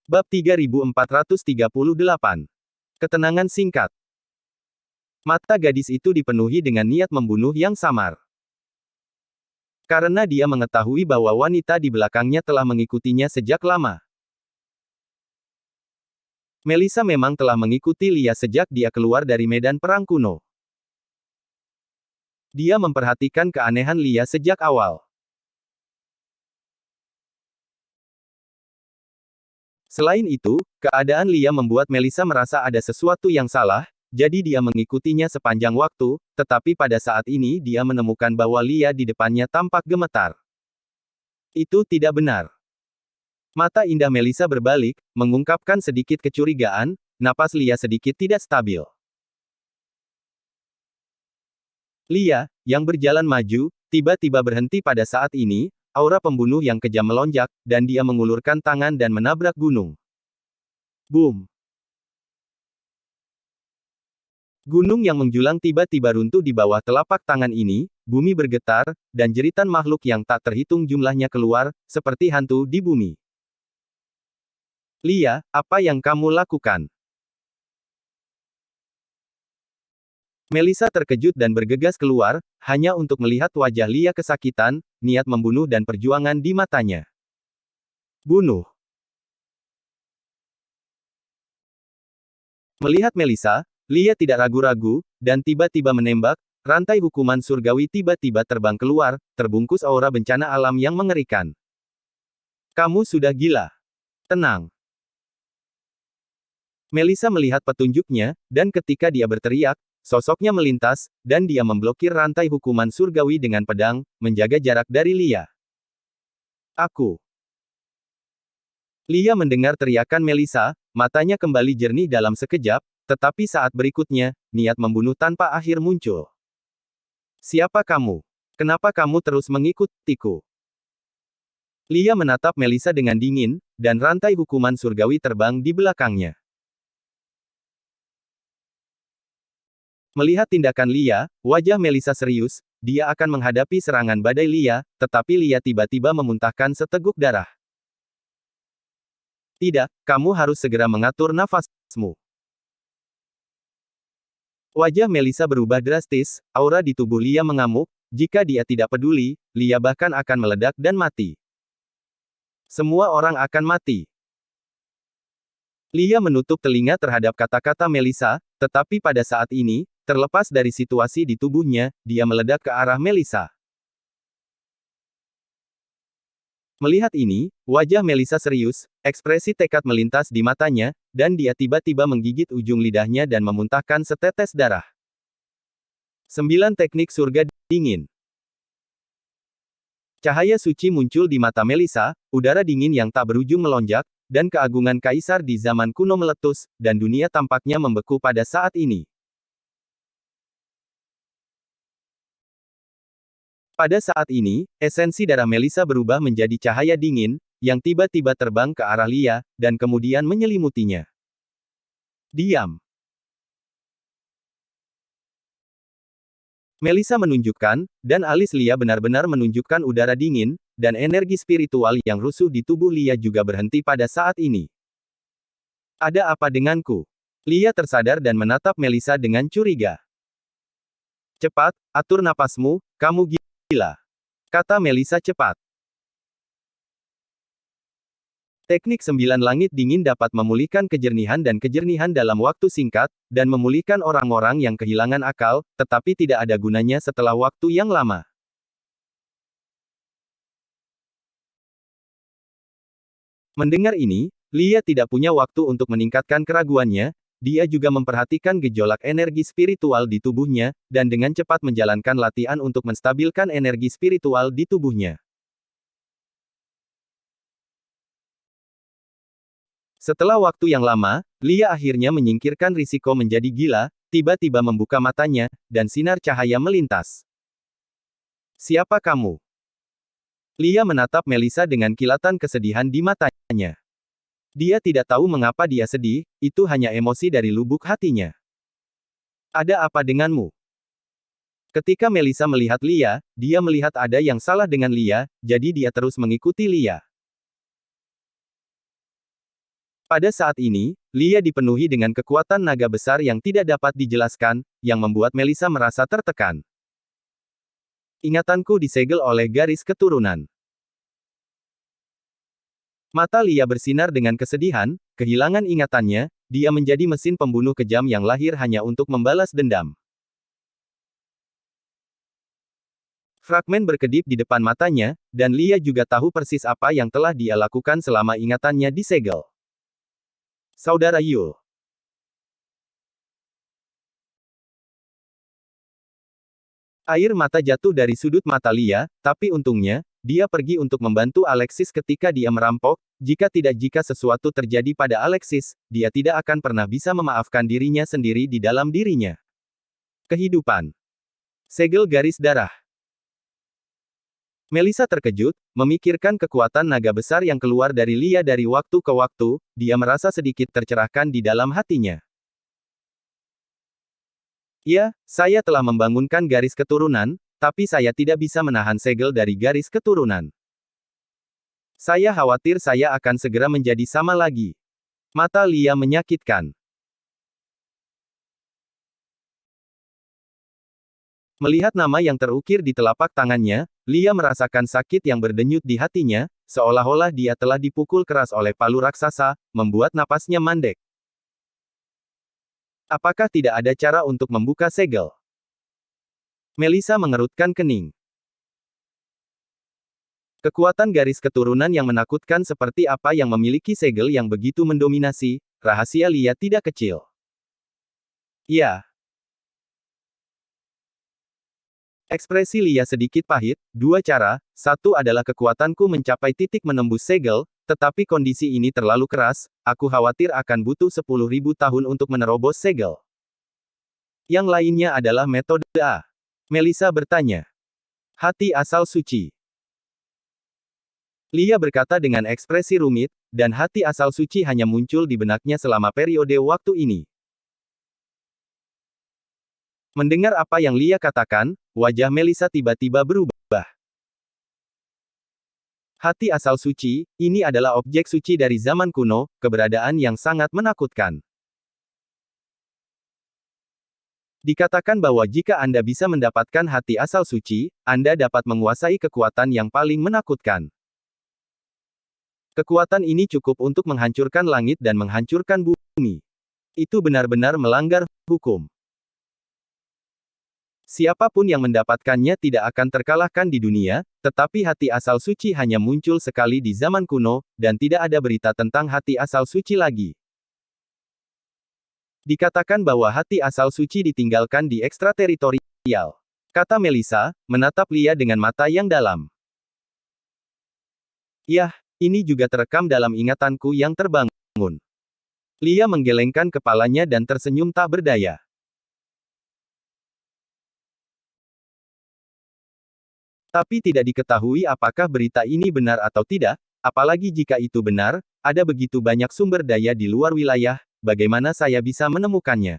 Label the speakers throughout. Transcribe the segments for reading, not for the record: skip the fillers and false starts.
Speaker 1: Bab 3438. Ketenangan singkat. Mata gadis itu dipenuhi dengan niat membunuh yang samar. Karena dia mengetahui bahwa wanita di belakangnya telah mengikutinya sejak lama. Melissa memang telah mengikuti Lia sejak dia keluar dari medan perang kuno. Dia memperhatikan keanehan Lia sejak awal. Selain itu, keadaan Lia membuat Melissa merasa ada sesuatu yang salah, jadi dia mengikutinya sepanjang waktu, tetapi pada saat ini dia menemukan bahwa Lia di depannya tampak gemetar. Itu tidak benar. Mata indah Melissa berbalik, mengungkapkan sedikit kecurigaan, napas Lia sedikit tidak stabil. Lia, yang berjalan maju, tiba-tiba berhenti pada saat ini. Aura pembunuh yang kejam melonjak, dan dia mengulurkan tangan dan menabrak gunung. Boom! Gunung yang menjulang tiba-tiba runtuh di bawah telapak tangan ini, bumi bergetar, dan jeritan makhluk yang tak terhitung jumlahnya keluar, seperti hantu di bumi. Lia, apa yang kamu lakukan? Melissa terkejut dan bergegas keluar, hanya untuk melihat wajah Lia kesakitan, niat membunuh dan perjuangan di matanya. Bunuh. Melihat Melissa, Lia tidak ragu-ragu, dan tiba-tiba menembak, rantai hukuman surgawi tiba-tiba terbang keluar, terbungkus aura bencana alam yang mengerikan. Kamu sudah gila. Tenang. Melissa melihat petunjuknya, dan ketika dia berteriak, sosoknya melintas, dan dia memblokir rantai hukuman surgawi dengan pedang, menjaga jarak dari Lia. Aku. Lia mendengar teriakan Melissa, matanya kembali jernih dalam sekejap, tetapi saat berikutnya, niat membunuh tanpa akhir muncul. Siapa kamu? Kenapa kamu terus mengikutiku? Lia menatap Melissa dengan dingin, dan rantai hukuman surgawi terbang di belakangnya. Melihat tindakan Lia, wajah Melissa serius, dia akan menghadapi serangan badai Lia, tetapi Lia tiba-tiba memuntahkan seteguk darah. Tidak, kamu harus segera mengatur nafasmu. Wajah Melissa berubah drastis, aura di tubuh Lia mengamuk, jika dia tidak peduli, Lia bahkan akan meledak dan mati. Semua orang akan mati. Lia menutup telinga terhadap kata-kata Melissa, tetapi pada saat ini, terlepas dari situasi di tubuhnya, dia meledak ke arah Melissa. Melihat ini, wajah Melissa serius, ekspresi tekad melintas di matanya, dan dia tiba-tiba menggigit ujung lidahnya dan memuntahkan setetes darah. 9 teknik surga dingin. Cahaya suci muncul di mata Melissa, udara dingin yang tak berujung melonjak, dan keagungan kaisar di zaman kuno meletus, dan dunia tampaknya membeku pada saat ini. Pada saat ini, esensi darah Melissa berubah menjadi cahaya dingin, yang tiba-tiba terbang ke arah Lia, dan kemudian menyelimutinya. Diam. Melissa menunjukkan, dan alis Lia benar-benar menunjukkan udara dingin, dan energi spiritual yang rusuh di tubuh Lia juga berhenti pada saat ini. Ada apa denganku? Lia tersadar dan menatap Melissa dengan curiga. Cepat, atur napasmu, kamu gila. Kata Melissa cepat. Teknik 9 langit dingin dapat memulihkan kejernihan dan kejernihan dalam waktu singkat, dan memulihkan orang-orang yang kehilangan akal, tetapi tidak ada gunanya setelah waktu yang lama. Mendengar ini, Lia tidak punya waktu untuk meningkatkan keraguannya, dia juga memperhatikan gejolak energi spiritual di tubuhnya, dan dengan cepat menjalankan latihan untuk menstabilkan energi spiritual di tubuhnya. Setelah waktu yang lama, Lia akhirnya menyingkirkan risiko menjadi gila, tiba-tiba membuka matanya, dan sinar cahaya melintas. Siapa kamu? Lia menatap Melissa dengan kilatan kesedihan di matanya. Dia tidak tahu mengapa dia sedih, itu hanya emosi dari lubuk hatinya. Ada apa denganmu? Ketika Melissa melihat Lia, dia melihat ada yang salah dengan Lia, jadi dia terus mengikuti Lia. Pada saat ini, Lia dipenuhi dengan kekuatan naga besar yang tidak dapat dijelaskan, yang membuat Melissa merasa tertekan. Ingatanku disegel oleh garis keturunan. Mata Lia bersinar dengan kesedihan, kehilangan ingatannya, dia menjadi mesin pembunuh kejam yang lahir hanya untuk membalas dendam. Fragmen berkedip di depan matanya, dan Lia juga tahu persis apa yang telah dia lakukan selama ingatannya disegel. Saudara Yul. Air mata jatuh dari sudut mata Lia, tapi untungnya, dia pergi untuk membantu Alexis ketika dia merampok. Jika sesuatu terjadi pada Alexis, dia tidak akan pernah bisa memaafkan dirinya sendiri di dalam dirinya. Kehidupan. Segel garis darah. Melissa terkejut, memikirkan kekuatan naga besar yang keluar dari Lia dari waktu ke waktu, dia merasa sedikit tercerahkan di dalam hatinya. Ya, saya telah membangunkan garis keturunan, tapi saya tidak bisa menahan segel dari garis keturunan. Saya khawatir saya akan segera menjadi sama lagi. Mata Lia menyakitkan. Melihat nama yang terukir di telapak tangannya, Lia merasakan sakit yang berdenyut di hatinya, seolah-olah dia telah dipukul keras oleh palu raksasa, membuat napasnya mandek. Apakah tidak ada cara untuk membuka segel? Melissa mengerutkan kening. Kekuatan garis keturunan yang menakutkan seperti apa yang memiliki segel yang begitu mendominasi, rahasia Lia tidak kecil. Ya. Ekspresi Lia sedikit pahit, dua cara, satu adalah kekuatanku mencapai titik menembus segel, tetapi kondisi ini terlalu keras, aku khawatir akan butuh 10.000 tahun untuk menerobos segel. Yang lainnya adalah metode A. Melissa bertanya. Hati asal suci. Lia berkata dengan ekspresi rumit, dan hati asal suci hanya muncul di benaknya selama periode waktu ini. Mendengar apa yang Lia katakan, wajah Melissa tiba-tiba berubah. Hati asal suci, ini adalah objek suci dari zaman kuno, keberadaan yang sangat menakutkan. Dikatakan bahwa jika Anda bisa mendapatkan hati asal suci, Anda dapat menguasai kekuatan yang paling menakutkan. Kekuatan ini cukup untuk menghancurkan langit dan menghancurkan bumi. Itu benar-benar melanggar hukum. Siapapun yang mendapatkannya tidak akan terkalahkan di dunia, tetapi hati asal suci hanya muncul sekali di zaman kuno, dan tidak ada berita tentang hati asal suci lagi. Dikatakan bahwa hati asal suci ditinggalkan di ekstrateritorial. Kata Melissa, menatap Lia dengan mata yang dalam. Yah, ini juga terekam dalam ingatanku yang terbangun. Lia menggelengkan kepalanya dan tersenyum tak berdaya. Tapi tidak diketahui apakah berita ini benar atau tidak, apalagi jika itu benar, ada begitu banyak sumber daya di luar wilayah, bagaimana saya bisa menemukannya?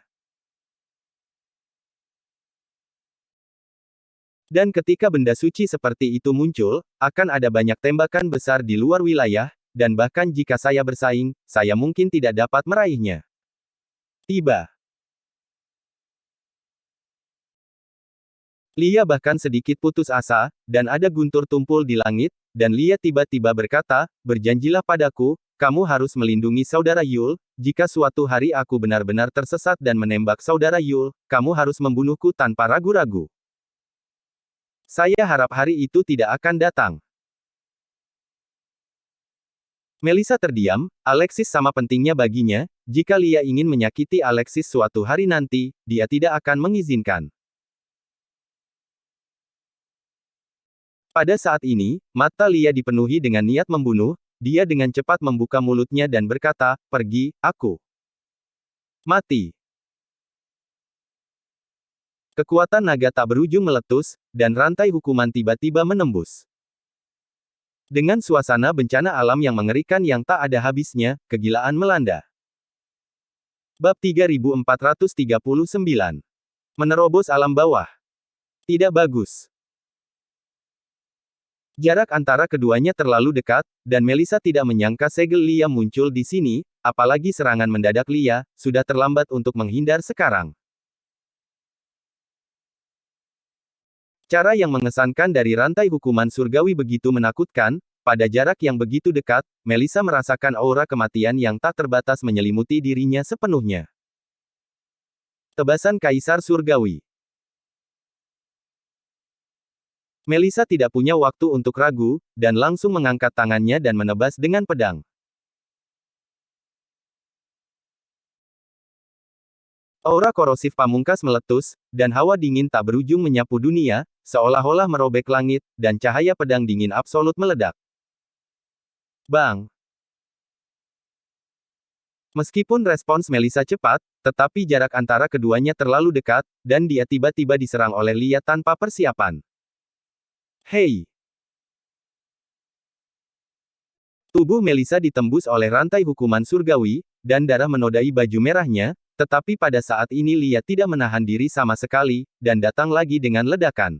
Speaker 1: Dan ketika benda suci seperti itu muncul, akan ada banyak tembakan besar di luar wilayah, dan bahkan jika saya bersaing, saya mungkin tidak dapat meraihnya. Tiba. Lia bahkan sedikit putus asa, dan ada guntur tumpul di langit, dan Lia tiba-tiba berkata, berjanjilah padaku, kamu harus melindungi saudara Yul, jika suatu hari aku benar-benar tersesat dan menembak saudara Yul, kamu harus membunuhku tanpa ragu-ragu. Saya harap hari itu tidak akan datang. Melissa terdiam, Alexis sama pentingnya baginya, jika Lia ingin menyakiti Alexis suatu hari nanti, dia tidak akan mengizinkan. Pada saat ini, mata Lia dipenuhi dengan niat membunuh, dia dengan cepat membuka mulutnya dan berkata, pergi, aku mati. Kekuatan naga tak berujung meletus, dan rantai hukuman tiba-tiba menembus. Dengan suasana bencana alam yang mengerikan yang tak ada habisnya, kegilaan melanda. Bab 3439. Menerobos alam bawah. Tidak bagus. Jarak antara keduanya terlalu dekat, dan Melissa tidak menyangka segel Lia muncul di sini, apalagi serangan mendadak Lia, sudah terlambat untuk menghindar sekarang. Cara yang mengesankan dari rantai hukuman surgawi begitu menakutkan, pada jarak yang begitu dekat, Melissa merasakan aura kematian yang tak terbatas menyelimuti dirinya sepenuhnya. Tebasan Kaisar Surgawi. Melissa tidak punya waktu untuk ragu, dan langsung mengangkat tangannya dan menebas dengan pedang. Aura korosif pamungkas meletus, dan hawa dingin tak berujung menyapu dunia, seolah-olah merobek langit, dan cahaya pedang dingin absolut meledak. Bang! Meskipun respons Melissa cepat, tetapi jarak antara keduanya terlalu dekat, dan dia tiba-tiba diserang oleh Lia tanpa persiapan. Hei! Tubuh Melissa ditembus oleh rantai hukuman surgawi, dan darah menodai baju merahnya, tetapi pada saat ini Lia tidak menahan diri sama sekali, dan datang lagi dengan ledakan.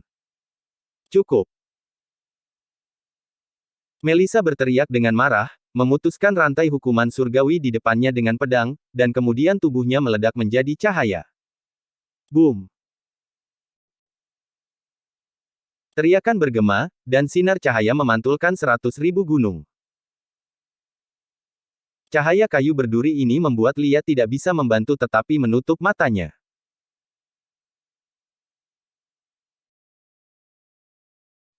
Speaker 1: Cukup! Melissa berteriak dengan marah, memutuskan rantai hukuman surgawi di depannya dengan pedang, dan kemudian tubuhnya meledak menjadi cahaya. Boom! Teriakan bergema, dan sinar cahaya memantulkan 100.000 gunung. Cahaya kayu berduri ini membuat Lia tidak bisa membantu tetapi menutup matanya.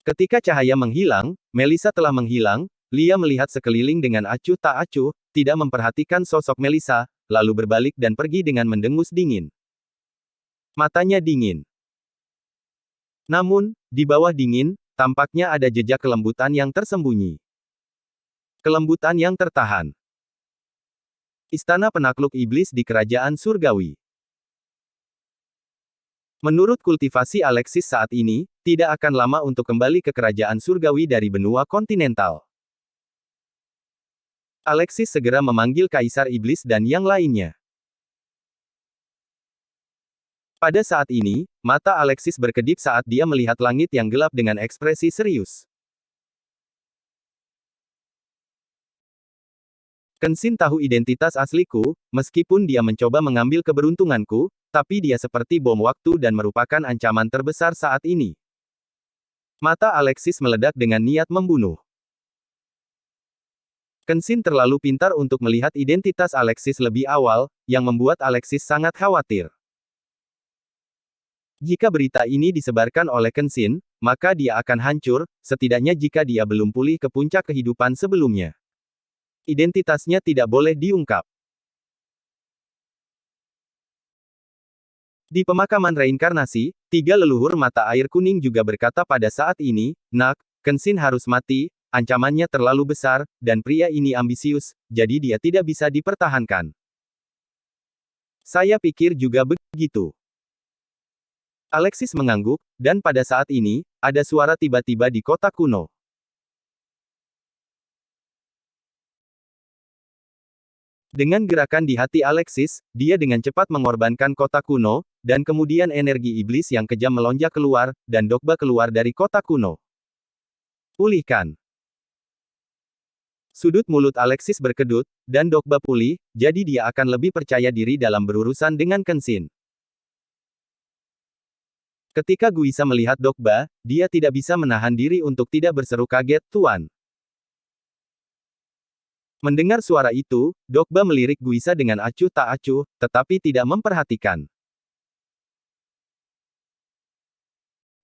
Speaker 1: Ketika cahaya menghilang, Melissa telah menghilang, Lia melihat sekeliling dengan acuh tak acuh, tidak memperhatikan sosok Melissa, lalu berbalik dan pergi dengan mendengus dingin. Matanya dingin. Namun, di bawah dingin, tampaknya ada jejak kelembutan yang tersembunyi. Kelembutan yang tertahan. Istana penakluk iblis di kerajaan surgawi. Menurut kultivasi Alexis saat ini, tidak akan lama untuk kembali ke kerajaan surgawi dari benua kontinental. Alexis segera memanggil Kaisar Iblis dan yang lainnya. Pada saat ini, mata Alexis berkedip saat dia melihat langit yang gelap dengan ekspresi serius. Kenshin tahu identitas asliku, meskipun dia mencoba mengambil keberuntunganku, tapi dia seperti bom waktu dan merupakan ancaman terbesar saat ini. Mata Alexis meledak dengan niat membunuh. Kenshin terlalu pintar untuk melihat identitas Alexis lebih awal, yang membuat Alexis sangat khawatir. Jika berita ini disebarkan oleh Kenshin, maka dia akan hancur, setidaknya jika dia belum pulih ke puncak kehidupan sebelumnya. Identitasnya tidak boleh diungkap. Di pemakaman reinkarnasi, 3 leluhur mata air kuning juga berkata pada saat ini, "Nak, Kenshin harus mati, ancamannya terlalu besar, dan pria ini ambisius, jadi dia tidak bisa dipertahankan." Saya pikir juga begitu. Alexis mengangguk, dan pada saat ini, ada suara tiba-tiba di kota kuno. Dengan gerakan di hati Alexis, dia dengan cepat mengorbankan kota kuno, dan kemudian energi iblis yang kejam melonjak keluar, dan Dokba keluar dari kota kuno. Pulihkan. Sudut mulut Alexis berkedut, dan Dokba pulih, jadi dia akan lebih percaya diri dalam berurusan dengan Kenshin. Ketika Guisa melihat Dokba, dia tidak bisa menahan diri untuk tidak berseru kaget, "Tuan." Mendengar suara itu, Dokba melirik Guisa dengan acuh tak acuh, tetapi tidak memperhatikan.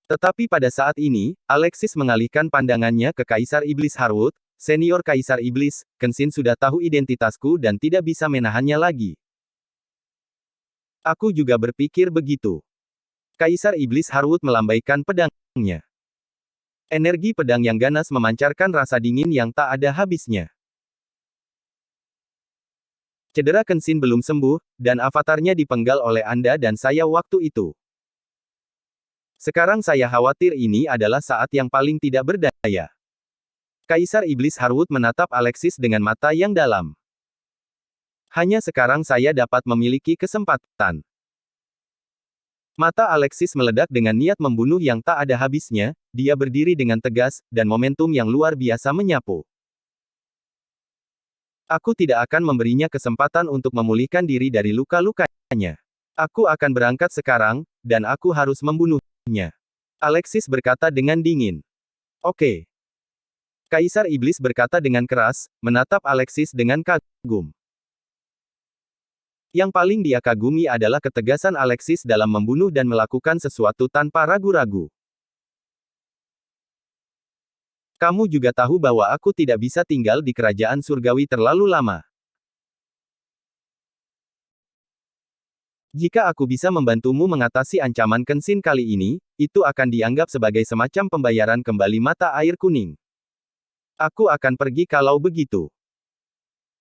Speaker 1: Tetapi pada saat ini, Alexis mengalihkan pandangannya ke Kaisar Iblis Harwood, senior Kaisar Iblis. "Kenshin sudah tahu identitasku dan tidak bisa menahannya lagi." Aku juga berpikir begitu. Kaisar Iblis Harwood melambaikan pedangnya. Energi pedang yang ganas memancarkan rasa dingin yang tak ada habisnya. Cedera Kenshin belum sembuh, dan avatarnya dipenggal oleh Anda dan saya waktu itu. Sekarang saya khawatir ini adalah saat yang paling tidak berdaya. Kaisar Iblis Harwood menatap Alexis dengan mata yang dalam. Hanya sekarang saya dapat memiliki kesempatan. Mata Alexis meledak dengan niat membunuh yang tak ada habisnya, dia berdiri dengan tegas, dan momentum yang luar biasa menyapu. Aku tidak akan memberinya kesempatan untuk memulihkan diri dari luka-lukanya. Aku akan berangkat sekarang, dan aku harus membunuhnya. Alexis berkata dengan dingin. Oke. Kaisar Iblis berkata dengan keras, menatap Alexis dengan kagum. Yang paling dia kagumi adalah ketegasan Alexis dalam membunuh dan melakukan sesuatu tanpa ragu-ragu. Kamu juga tahu bahwa aku tidak bisa tinggal di kerajaan surgawi terlalu lama. Jika aku bisa membantumu mengatasi ancaman Kenshin kali ini, itu akan dianggap sebagai semacam pembayaran kembali mata air kuning. Aku akan pergi kalau begitu.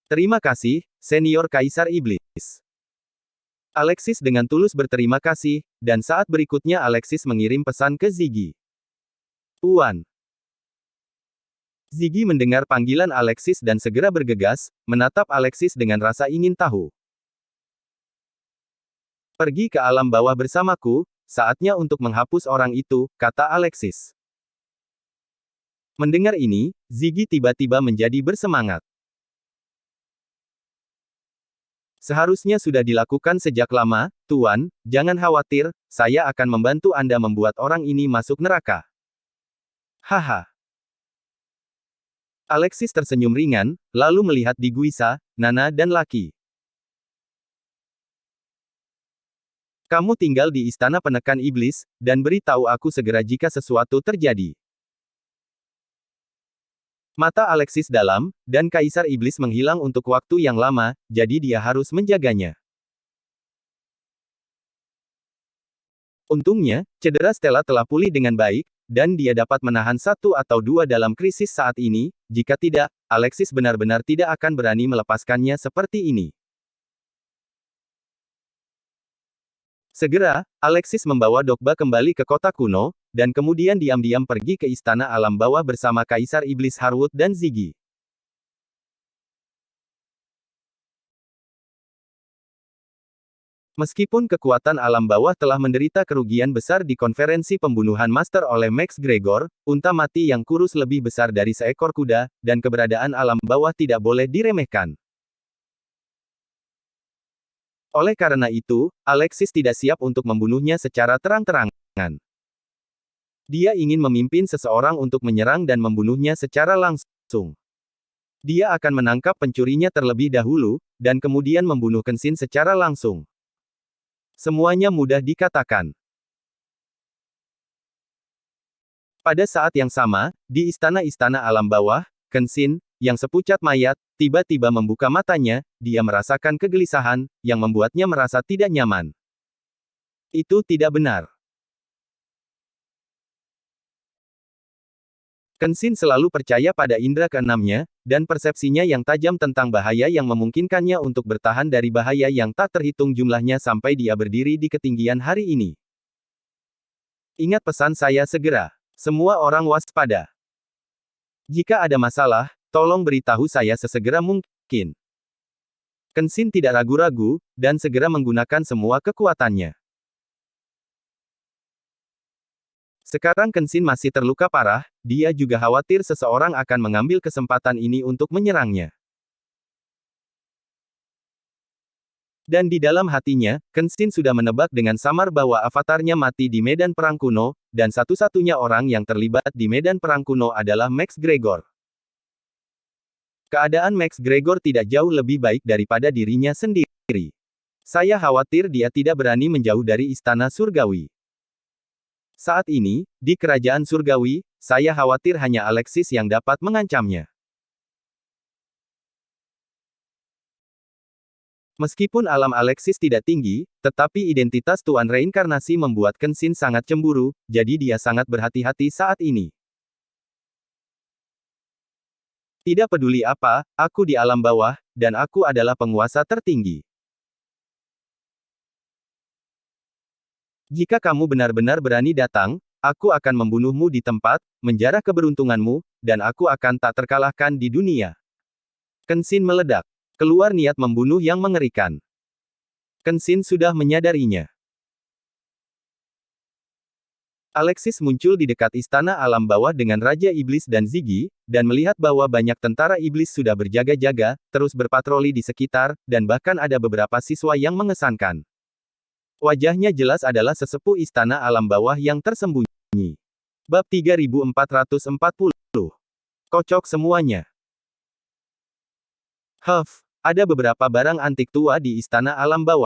Speaker 1: Terima kasih, Senior Kaisar Iblis. Alexis dengan tulus berterima kasih, dan saat berikutnya Alexis mengirim pesan ke Ziggy. Tuan. Ziggy mendengar panggilan Alexis dan segera bergegas, menatap Alexis dengan rasa ingin tahu. Pergi ke alam bawah bersamaku, saatnya untuk menghapus orang itu, kata Alexis. Mendengar ini, Ziggy tiba-tiba menjadi bersemangat. Seharusnya sudah dilakukan sejak lama, Tuan, jangan khawatir, saya akan membantu Anda membuat orang ini masuk neraka. Haha. Alexis tersenyum ringan, lalu melihat di Guisa, Nana dan Lucky. Kamu tinggal di istana penekan iblis, dan beritahu aku segera jika sesuatu terjadi. Mata Alexis dalam, dan Kaisar Iblis menghilang untuk waktu yang lama, jadi dia harus menjaganya. Untungnya, cedera Stella telah pulih dengan baik, dan dia dapat menahan satu atau dua dalam krisis saat ini, jika tidak, Alexis benar-benar tidak akan berani melepaskannya seperti ini. Segera, Alexis membawa Dokba kembali ke kota kuno, dan kemudian diam-diam pergi ke istana alam bawah bersama Kaisar Iblis Harwood dan Ziggy. Meskipun kekuatan alam bawah telah menderita kerugian besar di konferensi pembunuhan master oleh Max Gregor, unta mati yang kurus lebih besar dari seekor kuda, dan keberadaan alam bawah tidak boleh diremehkan. Oleh karena itu, Alexis tidak siap untuk membunuhnya secara terang-terangan. Dia ingin memimpin seseorang untuk menyerang dan membunuhnya secara langsung. Dia akan menangkap pencurinya terlebih dahulu, dan kemudian membunuh Kenshin secara langsung. Semuanya mudah dikatakan. Pada saat yang sama, di istana-istana alam bawah, Kenshin, yang sepucat mayat, tiba-tiba membuka matanya, dia merasakan kegelisahan, yang membuatnya merasa tidak nyaman. Itu tidak benar. Kenshin selalu percaya pada indera keenamnya, dan persepsinya yang tajam tentang bahaya yang memungkinkannya untuk bertahan dari bahaya yang tak terhitung jumlahnya sampai dia berdiri di ketinggian hari ini. Ingat pesan saya segera. Semua orang waspada. Jika ada masalah, tolong beritahu saya sesegera mungkin. Kenshin tidak ragu-ragu, dan segera menggunakan semua kekuatannya. Sekarang Kenshin masih terluka parah, dia juga khawatir seseorang akan mengambil kesempatan ini untuk menyerangnya. Dan di dalam hatinya, Kenshin sudah menebak dengan samar bahwa avatarnya mati di medan perang kuno, dan satu-satunya orang yang terlibat di medan perang kuno adalah Max Gregor. Keadaan Max Gregor tidak jauh lebih baik daripada dirinya sendiri. Saya khawatir dia tidak berani menjauh dari istana surgawi. Saat ini, di kerajaan surgawi, saya khawatir hanya Alexis yang dapat mengancamnya. Meskipun alam Alexis tidak tinggi, tetapi identitas Tuan Reinkarnasi membuat Kenshin sangat cemburu, jadi dia sangat berhati-hati saat ini. Tidak peduli apa, aku di alam bawah, dan aku adalah penguasa tertinggi. Jika kamu benar-benar berani datang, aku akan membunuhmu di tempat, menjarah keberuntunganmu, dan aku akan tak terkalahkan di dunia. Kenshin meledak. Keluar niat membunuh yang mengerikan. Kenshin sudah menyadarinya. Alexis muncul di dekat istana alam bawah dengan Raja Iblis dan Ziggy, dan melihat bahwa banyak tentara iblis sudah berjaga-jaga, terus berpatroli di sekitar, dan bahkan ada beberapa siswa yang mengesankan. Wajahnya jelas adalah sesepuh istana alam bawah yang tersembunyi. Bab 3440. Kocok semuanya. Ada beberapa barang antik tua di istana alam bawah.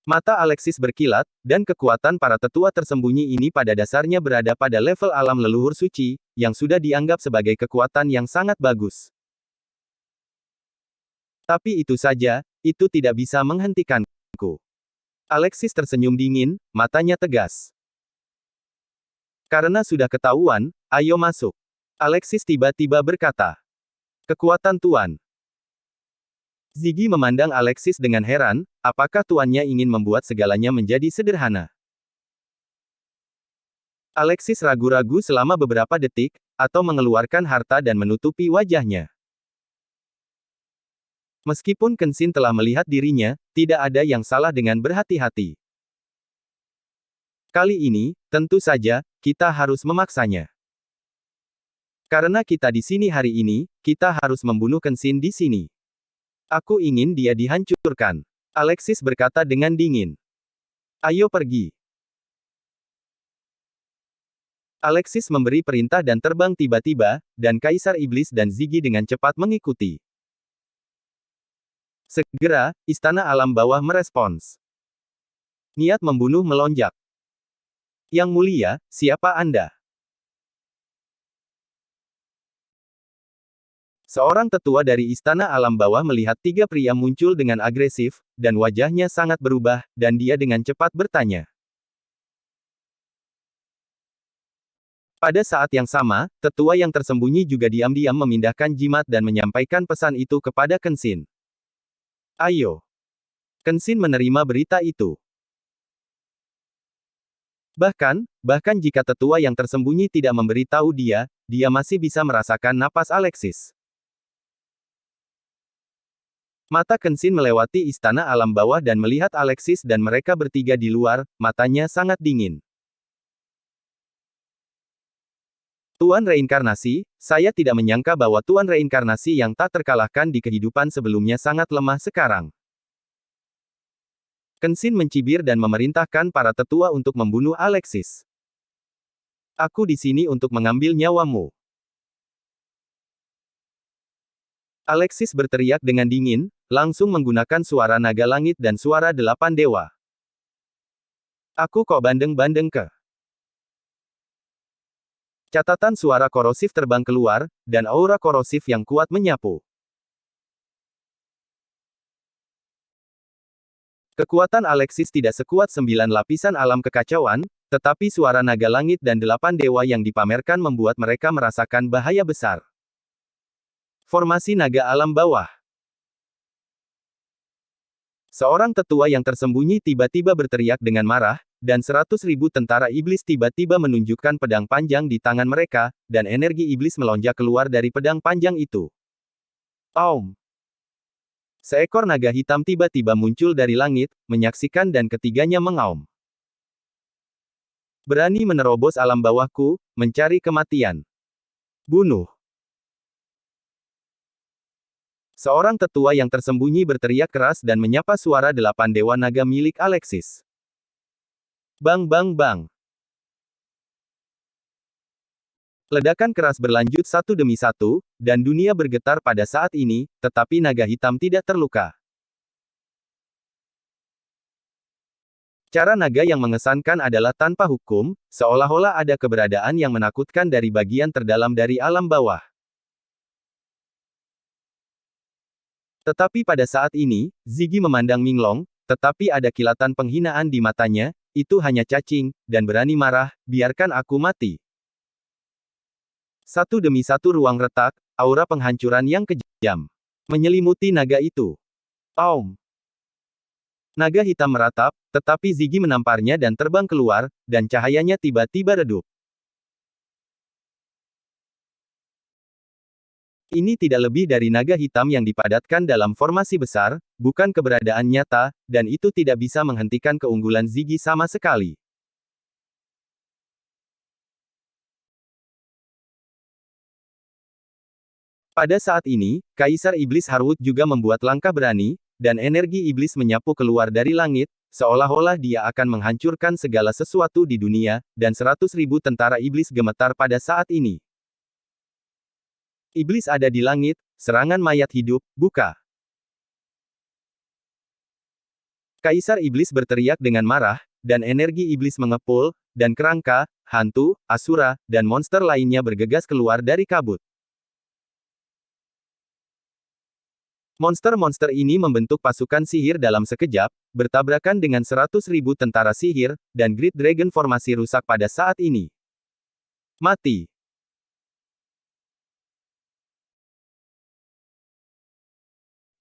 Speaker 1: Mata Alexis berkilat, dan kekuatan para tetua tersembunyi ini pada dasarnya berada pada level alam leluhur suci, yang sudah dianggap sebagai kekuatan yang sangat bagus. Tapi itu saja, itu tidak bisa menghentikanku. Alexis tersenyum dingin, matanya tegas. Karena sudah ketahuan, ayo masuk. Alexis tiba-tiba berkata. Kekuatan Tuan. Ziggy memandang Alexis dengan heran, apakah tuannya ingin membuat segalanya menjadi sederhana? Alexis ragu-ragu selama beberapa detik, atau mengeluarkan harta dan menutupi wajahnya. Meskipun Kenshin telah melihat dirinya, tidak ada yang salah dengan berhati-hati. Kali ini, tentu saja, kita harus memaksanya. Karena kita di sini hari ini, kita harus membunuh Kenshin di sini. Aku ingin dia dihancurkan. Alexis berkata dengan dingin. Ayo pergi. Alexis memberi perintah dan terbang tiba-tiba, dan Kaisar Iblis dan Ziggy dengan cepat mengikuti. Segera, istana alam bawah merespons. Niat membunuh melonjak. Yang mulia, siapa Anda? Seorang tetua dari istana alam bawah melihat tiga pria muncul dengan agresif, dan wajahnya sangat berubah, dan dia dengan cepat bertanya. Pada saat yang sama, tetua yang tersembunyi juga diam-diam memindahkan jimat dan menyampaikan pesan itu kepada Kenshin. Ayo. Kenshin menerima berita itu. Bahkan jika tetua yang tersembunyi tidak memberitahu dia masih bisa merasakan napas Alexis. Mata Kenshin melewati istana alam bawah dan melihat Alexis dan mereka bertiga di luar, matanya sangat dingin. Tuan Reinkarnasi, saya tidak menyangka bahwa Tuan Reinkarnasi yang tak terkalahkan di kehidupan sebelumnya sangat lemah sekarang. Kenshin mencibir dan memerintahkan para tetua untuk membunuh Alexis. Aku di sini untuk mengambil nyawamu. Alexis berteriak dengan dingin, langsung menggunakan suara naga langit dan suara 8 dewa. Aku kok bandeng-bandeng ke. Catatan suara korosif terbang keluar, dan aura korosif yang kuat menyapu. Kekuatan Alexis tidak sekuat 9 lapisan alam kekacauan, tetapi suara naga langit dan 8 dewa yang dipamerkan membuat mereka merasakan bahaya besar. Formasi naga alam bawah. Seorang tetua yang tersembunyi tiba-tiba berteriak dengan marah, dan 100.000 tentara iblis tiba-tiba menunjukkan pedang panjang di tangan mereka, dan energi iblis melonjak keluar dari pedang panjang itu. Aum! Seekor naga hitam tiba-tiba muncul dari langit, menyaksikan dan ketiganya mengaum. Berani menerobos alam bawahku, mencari kematian. Bunuh! Seorang tetua yang tersembunyi berteriak keras dan menyapa suara 8 dewa naga milik Alexis. Bang bang bang. Ledakan keras berlanjut satu demi satu, dan dunia bergetar pada saat ini, tetapi naga hitam tidak terluka. Cara naga yang mengesankan adalah tanpa hukum, seolah-olah ada keberadaan yang menakutkan dari bagian terdalam dari alam bawah. Tetapi pada saat ini, Ziggy memandang Minglong, tetapi ada kilatan penghinaan di matanya, itu hanya cacing, dan berani marah, biarkan aku mati. Satu demi satu ruang retak, aura penghancuran yang kejam menyelimuti naga itu. Aum! Naga hitam meratap, tetapi Ziggy menamparnya dan terbang keluar, dan cahayanya tiba-tiba redup. Ini tidak lebih dari naga hitam yang dipadatkan dalam formasi besar, bukan keberadaan nyata, dan itu tidak bisa menghentikan keunggulan Ziggy sama sekali. Pada saat ini, Kaisar Iblis Harwood juga membuat langkah berani, dan energi iblis menyapu keluar dari langit, seolah-olah dia akan menghancurkan segala sesuatu di dunia, dan 100.000 tentara iblis gemetar pada saat ini. Iblis ada di langit, serangan mayat hidup, buka. Kaisar Iblis berteriak dengan marah, dan energi iblis mengepul, dan kerangka, hantu, asura, dan monster lainnya bergegas keluar dari kabut. Monster-monster ini membentuk pasukan sihir dalam sekejap, bertabrakan dengan 100.000 tentara sihir, dan Great Dragon formasi rusak pada saat ini. Mati.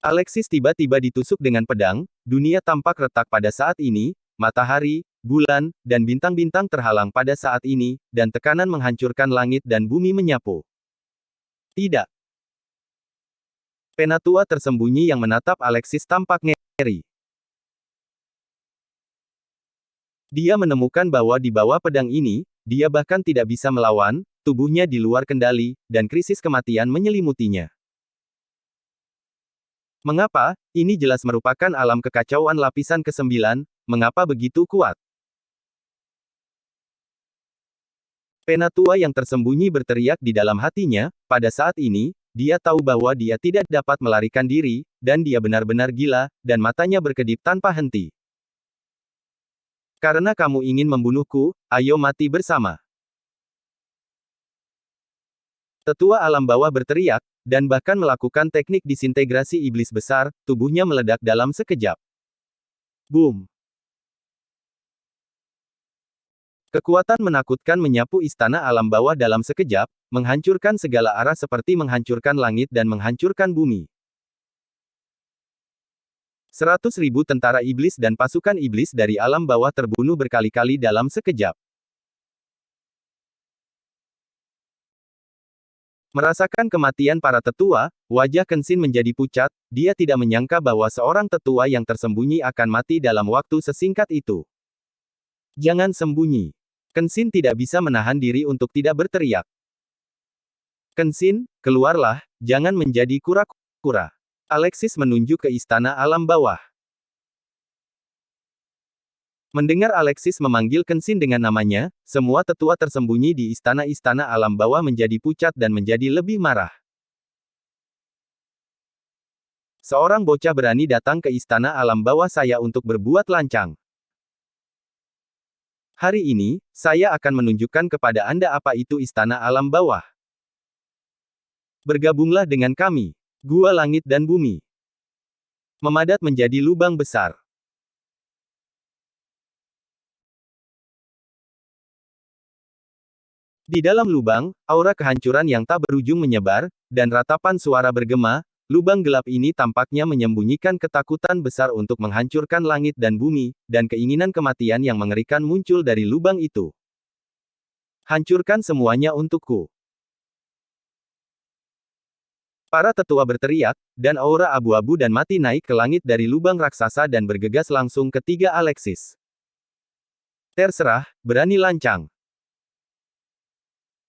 Speaker 1: Alexis tiba-tiba ditusuk dengan pedang, dunia tampak retak pada saat ini, matahari, bulan, dan bintang-bintang terhalang pada saat ini, dan tekanan menghancurkan langit dan bumi menyapu. Tidak. Penatua tersembunyi yang menatap Alexis tampak ngeri. Dia menemukan bahwa di bawah pedang ini, dia bahkan tidak bisa melawan, tubuhnya di luar kendali, dan krisis kematian menyelimutinya. Mengapa? Ini jelas merupakan alam kekacauan lapisan ke-9, mengapa begitu kuat? Penatua yang tersembunyi berteriak di dalam hatinya, pada saat ini, dia tahu bahwa dia tidak dapat melarikan diri, dan dia benar-benar gila, dan matanya berkedip tanpa henti. Karena kamu ingin membunuhku, ayo mati bersama. Tetua alam bawah berteriak, dan bahkan melakukan teknik disintegrasi iblis besar, tubuhnya meledak dalam sekejap. Boom! Kekuatan menakutkan menyapu istana alam bawah dalam sekejap, menghancurkan segala arah seperti menghancurkan langit dan menghancurkan bumi. 100.000 tentara iblis dan pasukan iblis dari alam bawah terbunuh berkali-kali dalam sekejap. Merasakan kematian para tetua, wajah Kenshin menjadi pucat, dia tidak menyangka bahwa seorang tetua yang tersembunyi akan mati dalam waktu sesingkat itu. Jangan sembunyi. Kenshin tidak bisa menahan diri untuk tidak berteriak. Kenshin, keluarlah, jangan menjadi kura-kura. Alexis menunjuk ke istana alam bawah. Mendengar Alexis memanggil Kenshin dengan namanya, semua tetua tersembunyi di istana-istana alam bawah menjadi pucat dan menjadi lebih marah. Seorang bocah berani datang ke istana alam bawah saya untuk berbuat lancang. Hari ini, saya akan menunjukkan kepada Anda apa itu istana alam bawah. Bergabunglah dengan kami. Gua langit dan bumi. Memadat menjadi lubang besar. Di dalam lubang, aura kehancuran yang tak berujung menyebar, dan ratapan suara bergema, lubang gelap ini tampaknya menyembunyikan ketakutan besar untuk menghancurkan langit dan bumi, dan keinginan kematian yang mengerikan muncul dari lubang itu. Hancurkan semuanya untukku. Para tetua berteriak, dan aura abu-abu dan mati naik ke langit dari lubang raksasa dan bergegas langsung ke tiga Alexis. Terserah, berani lancang.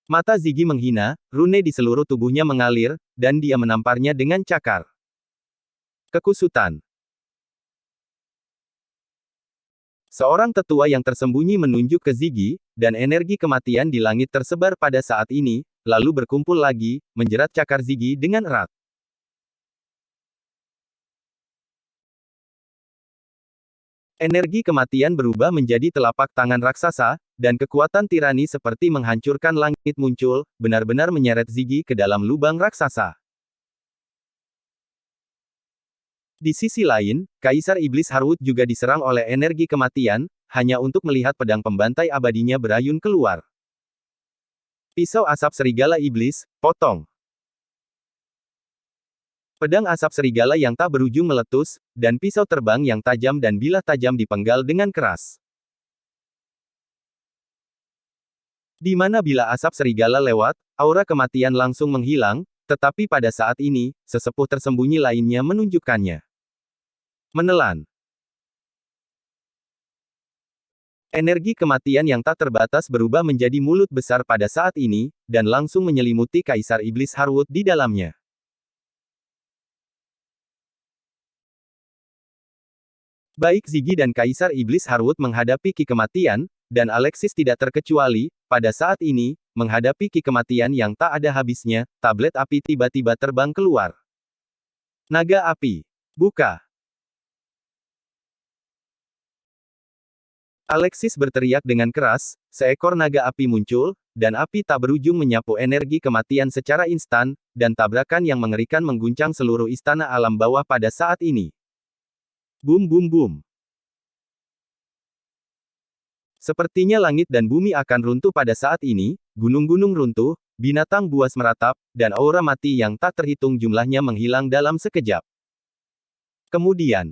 Speaker 1: Mata Ziggy menghina, rune di seluruh tubuhnya mengalir, dan dia menamparnya dengan cakar. Kekusutan. Seorang tetua yang tersembunyi menunjuk ke Ziggy, dan energi kematian di langit tersebar pada saat ini, lalu berkumpul lagi, menjerat cakar Ziggy dengan erat. Energi kematian berubah menjadi telapak tangan raksasa, dan kekuatan tirani seperti menghancurkan langit muncul, benar-benar menyeret Ziggy ke dalam lubang raksasa. Di sisi lain, Kaisar Iblis Harwood juga diserang oleh energi kematian, hanya untuk melihat pedang pembantai abadinya berayun keluar. Pisau asap serigala iblis, potong. Pedang asap serigala yang tak berujung meletus, dan pisau terbang yang tajam dan bilah tajam dipenggal dengan keras. Di mana bila asap serigala lewat, aura kematian langsung menghilang, Tetapi pada saat ini, sesepuh tersembunyi lainnya menunjukkannya. Menelan. Energi kematian yang tak terbatas berubah menjadi mulut besar pada saat ini, dan langsung menyelimuti Kaisar Iblis Harwood di dalamnya. Baik Ziggy dan Kaisar Iblis Harwood menghadapi ki kematian, dan Alexis tidak terkecuali, pada saat ini, menghadapi ki kematian yang tak ada habisnya, tablet api tiba-tiba terbang keluar. Naga api. Buka. Alexis berteriak dengan keras, seekor naga api muncul, dan api tak berujung menyapu energi kematian secara instan, dan tabrakan yang mengerikan mengguncang seluruh istana alam bawah pada saat ini. Boom boom boom. Sepertinya langit dan bumi akan runtuh pada saat ini, gunung-gunung runtuh, binatang buas meratap, dan aura mati yang tak terhitung jumlahnya menghilang dalam sekejap. Kemudian,